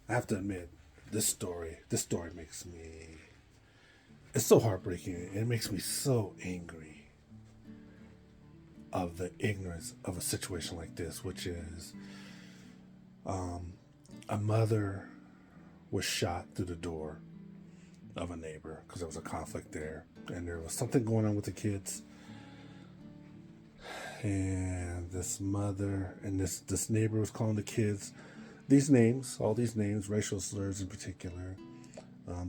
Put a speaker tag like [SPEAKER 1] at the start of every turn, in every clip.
[SPEAKER 1] I have to admit, this story makes me, it's so heartbreaking. It makes me so angry of the ignorance of a situation like this, which is um, a mother was shot through the door of a neighbor because there was a conflict there, and there was something going on with the kids. And this mother and this neighbor was calling the kids these names, all these names, racial slurs in particular,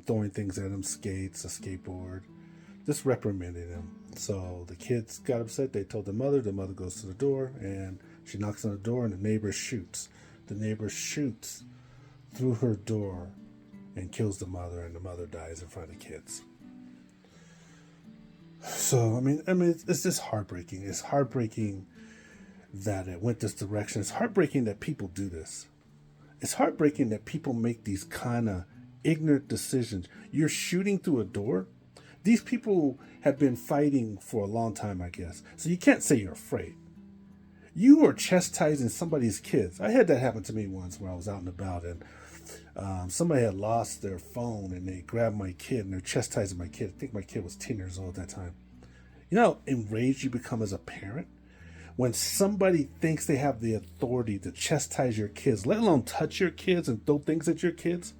[SPEAKER 1] throwing things at them, skates, a skateboard, just reprimanding them. So the kids got upset. They told the mother. The mother goes to the door and she knocks on the door, and the neighbor shoots. The neighbor shoots through her door and kills the mother, and the mother dies in front of the kids. So I mean, it's just heartbreaking. It's heartbreaking that it went this direction. It's heartbreaking that people do this. It's heartbreaking that people make these kind of ignorant decisions. You're shooting through a door. These people have been fighting for a long time, I guess. So you can't say you're afraid. You are chastising somebody's kids. I had that happen to me once where I was out and about, and somebody had lost their phone, and they grabbed my kid and they're chastising my kid. I think my kid was 10 years old at that time. You know how enraged you become as a parent when somebody thinks they have the authority to chastise your kids, let alone touch your kids and throw things at your kids.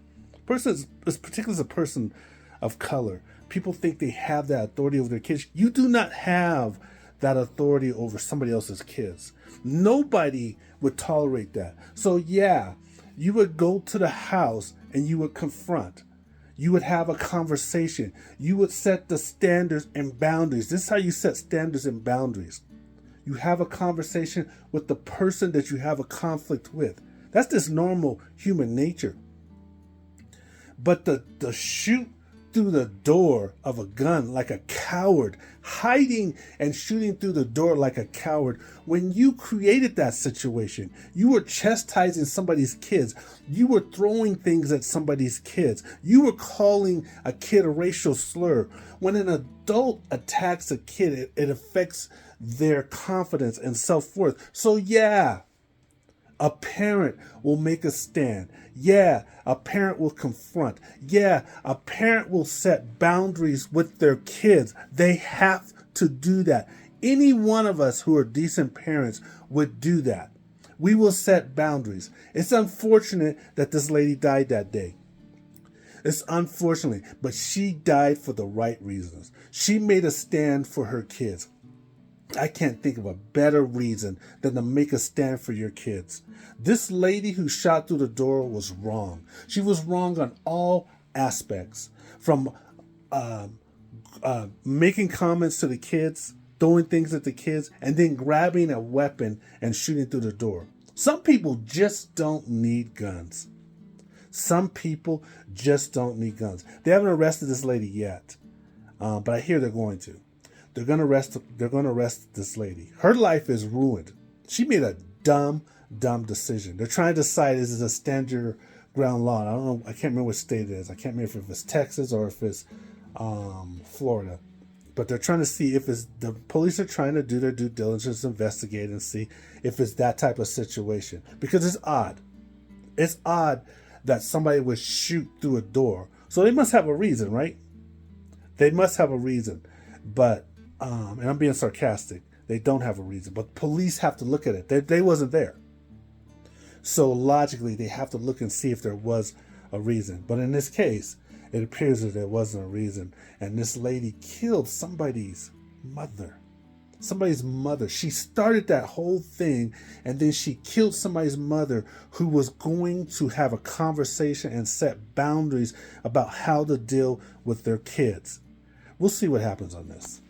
[SPEAKER 1] Particularly as a person of color, people think they have that authority over their kids. You do not have that authority over somebody else's kids. Nobody would tolerate that. So yeah, you would go to the house and you would confront. You would have a conversation. You would set the standards and boundaries. This is how you set standards and boundaries. You have a conversation with the person that you have a conflict with. That's just normal human nature. But the shoot through the door of a gun like a coward, hiding and shooting through the door like a coward, when you created that situation, you were chastising somebody's kids. You were throwing things at somebody's kids. You were calling a kid a racial slur. When an adult attacks a kid, it affects their confidence and self-worth. So yeah, a parent will make a stand. Yeah, a parent will confront. Yeah, a parent will set boundaries with their kids. They have to do that. Any one of us who are decent parents would do that. We will set boundaries. It's unfortunate that this lady died that day. It's unfortunate, but she died for the right reasons. She made a stand for her kids. I can't think of a better reason than to make a stand for your kids. This lady who shot through the door was wrong. She was wrong on all aspects, from making comments to the kids, throwing things at the kids, and then grabbing a weapon and shooting through the door. Some people just don't need guns. Some people just don't need guns. They haven't arrested this lady yet, but I hear they're going to. They're going to arrest this lady. Her life is ruined. She made a dumb decision. They're trying to decide, is it a stand your ground law? I don't know. I can't remember what state it is. I can't remember if it's Texas or if it's Florida. But they're trying to see if it's, the police are trying to do their due diligence, investigate, and see if it's that type of situation. Because it's odd. It's odd that somebody would shoot through a door. So they must have a reason, right? They must have a reason. But and I'm being sarcastic, they don't have a reason, but police have to look at it. They wasn't there. So logically, they have to look and see if there was a reason. But in this case, it appears that there wasn't a reason. And this lady killed somebody's mother. Somebody's mother. She started that whole thing, and then she killed somebody's mother who was going to have a conversation and set boundaries about how to deal with their kids. We'll see what happens on this.